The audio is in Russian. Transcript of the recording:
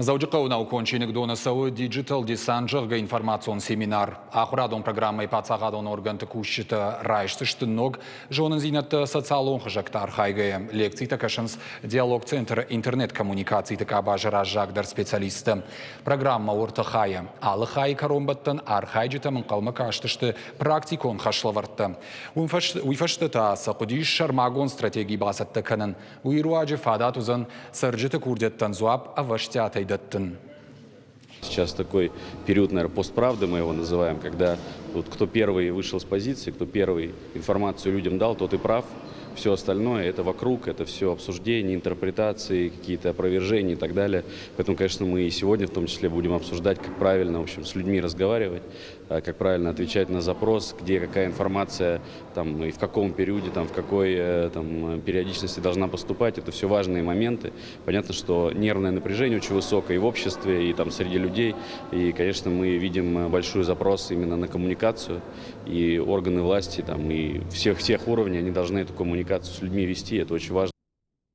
Заудикау наукончиник донасауы Digital Десанжырга информацион семинар. Ахурадон программой пацагадон органты кущита райштышты ног, жонын зинатты социалон хыжактар хайгая. Лекции такашынс диалог-центр интернет-коммуникаций такаба жыражжагдар специалисты. Программа орты хая. Алы хай коромбаттан архайджита мынқалмы каштышты практикон хашлавартты. Уйфашты таасы құдиш шармагон стратегии басатты кынын. Уйруаджи фадатузын сырджыты курдеттан зуап аваштятай. Сейчас такой период, наверное, постправды мы его называем, когда вот кто первый вышел с позиции, кто первый информацию людям дал, тот и прав. Все остальное это вокруг, это все обсуждения, интерпретации, какие-то опровержения и так далее. Поэтому, конечно, мы и сегодня в том числе будем обсуждать, как правильно, в общем, с людьми разговаривать, как правильно отвечать на запрос, где какая информация, там, и в каком периоде, там, в какой там, периодичности должна поступать. Это все важные моменты. Понятно, что нервное напряжение очень высокое и в обществе, и там среди людей. И, конечно, мы видим большой запрос именно на коммуникацию. И органы власти, там, и всех уровней, они должны эту коммуникацию с людьми вести, это очень важно.